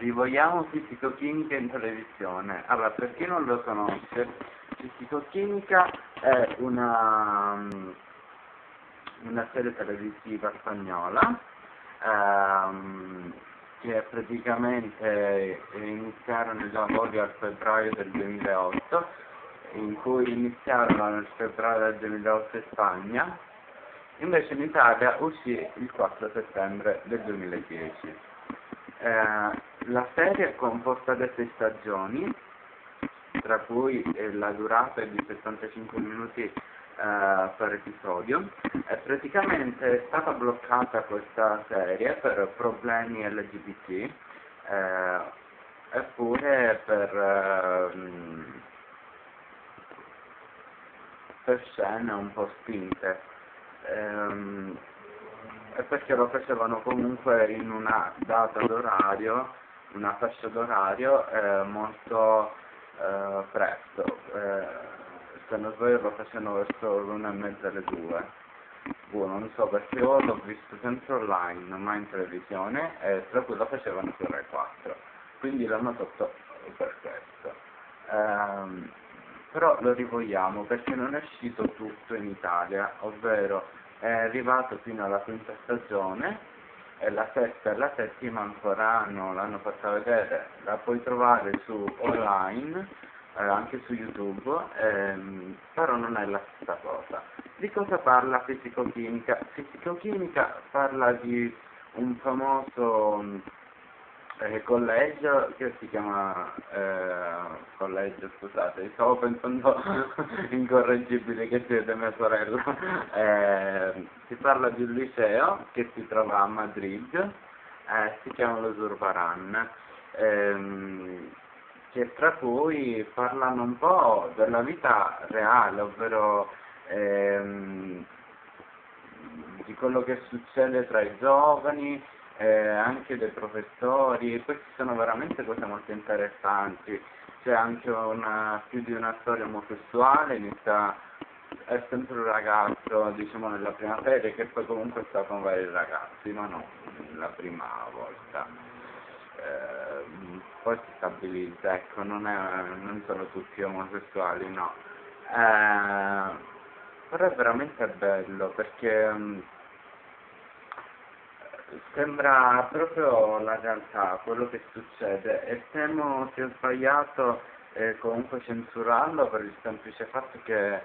Rivogliamo fisico-chimica in televisione. Allora, per chi non lo conosce, fisico-chimica è una serie televisiva spagnola che praticamente iniziarono i lavori al febbraio del 2008, in cui iniziarono nel febbraio del 2008 in Spagna, invece in Italia uscì il 4 settembre del 2010. La serie è composta da 6 stagioni, tra cui la durata è di 75 minuti per episodio, e praticamente è stata bloccata questa serie per problemi LGBT eppure per scene un po' spinte. E perché lo facevano comunque in una data d'orario, una fascia d'orario molto presto, se non sbaglio lo facevano verso l'1:30 alle 2. Non so perché io l'ho visto sempre online, mai in televisione, e tra cui lo facevano su Rai 4, quindi l'hanno tolto per questo. Però lo rivogliamo perché non è uscito tutto in Italia, ovvero è arrivato fino alla 5ª stagione e la 6ª e la 7ª ancora non l'hanno fatta vedere. La puoi trovare su online, anche su YouTube, però non è la stessa cosa. Di cosa parla fisico-chimica? Fisico-chimica parla di un famoso collegio che si chiama collegio, scusate, stavo pensando incorreggibile che siete mia sorella. Si parla di un liceo che si trova a Madrid, si chiama lo Zurbarán, che tra cui parlano un po' della vita reale, ovvero di quello che succede tra i giovani, anche dei professori. Queste sono veramente cose molto interessanti. C'è anche più di una storia omosessuale, è sempre un ragazzo, diciamo, nella prima serie, che poi comunque sta con vari ragazzi, ma non la prima volta. Poi si stabilizza, ecco, non sono tutti omosessuali, no. Però è veramente bello perché sembra proprio la realtà, quello che succede, e temo sia sbagliato comunque censurarlo per il semplice fatto che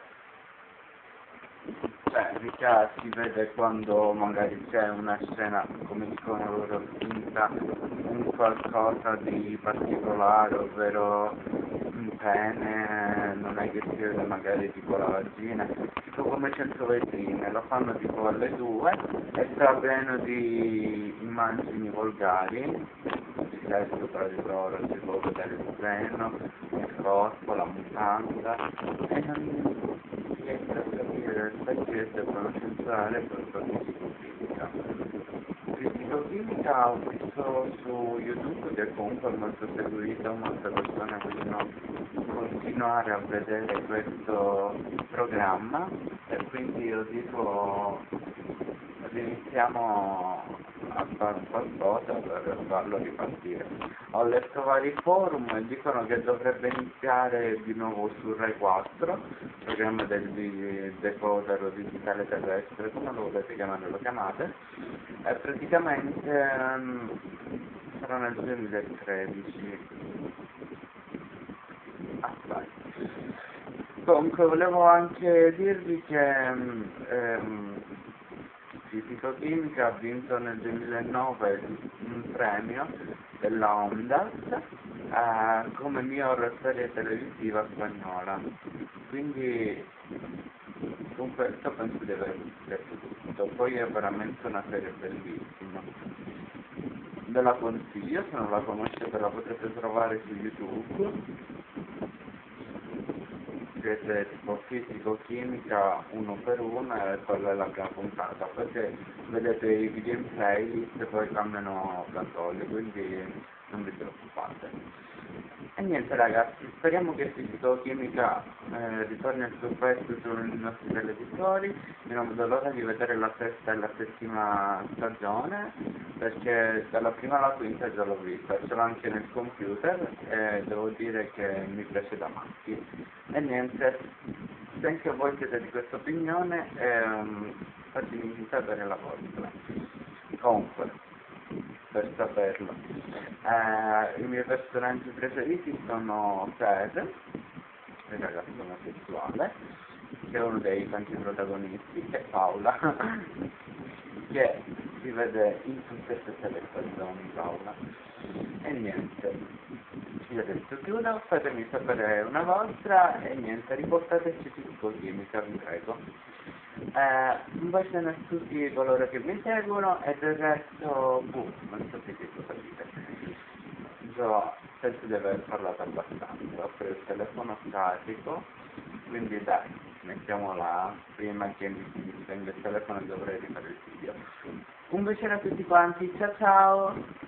mica si vede quando magari c'è una scena, come dicono loro, finta, un qualcosa di particolare, ovvero un pene, non è che si vede magari tipo la vagina, tipo come 100 vetrine, lo fanno tipo alle 2 e sta pieno di immagini volgari, di sesso tra di loro, si può vedere il seno, il corpo, la mutanda, e non riesco a capire perché devono censurare questa fisico-chimica. Fisico-chimica ho visto su YouTube che comunque è molto seguito, molte persone vogliono continuare a vedere questo programma, e quindi io dico iniziamo a fare qualcosa per farlo ripartire. Ho letto vari forum e dicono che dovrebbe iniziare di nuovo su Rai 4, il programma del decoder o digitale terrestre, come lo volete chiamare, lo chiamate, e praticamente sarà nel 2013. Comunque volevo anche dirvi che Fisico-chimica ha vinto nel 2009 un premio della Ondas come miglior serie televisiva spagnola, quindi comunque questo penso di aver detto tutto. Poi è veramente una serie bellissima, ve la consiglio, se non la conoscete la potrete trovare su YouTube. Siete tipo fisico-chimica 1 per 1 e quella è la prima puntata, perché vedete i video in playlist e poi cambiano da soli, quindi non vi preoccupate. E niente ragazzi, speriamo che fisico-chimica ritorni al suo peso sui nostri televisori. Io non vedo l'ora di vedere la sesta e la settima stagione, perché dalla prima alla quinta già l'ho vista, ce l'ho anche nel computer e devo dire che mi piace da matti. E niente, se anche voi siete di questa opinione, fatemi sapere la vostra. Comunque, per saperlo. I miei personaggi preferiti sono Per, il ragazzo omosessuale, che è uno dei tanti protagonisti, e Paola, che si vede in tutte e tutte le stagioni, Paola. E niente, io adesso chiudo, fatemi sapere una vostra e niente, riportateci fisico-chimica, vi prego. Un bacione a tutti coloro che mi seguono e del resto, non so che cosa dire. Io penso di aver parlato abbastanza, ho preso il telefono carico, quindi dai, mettiamola prima che mi spenga il telefono e dovrei rifare il video. Un bacione a tutti quanti, ciao ciao!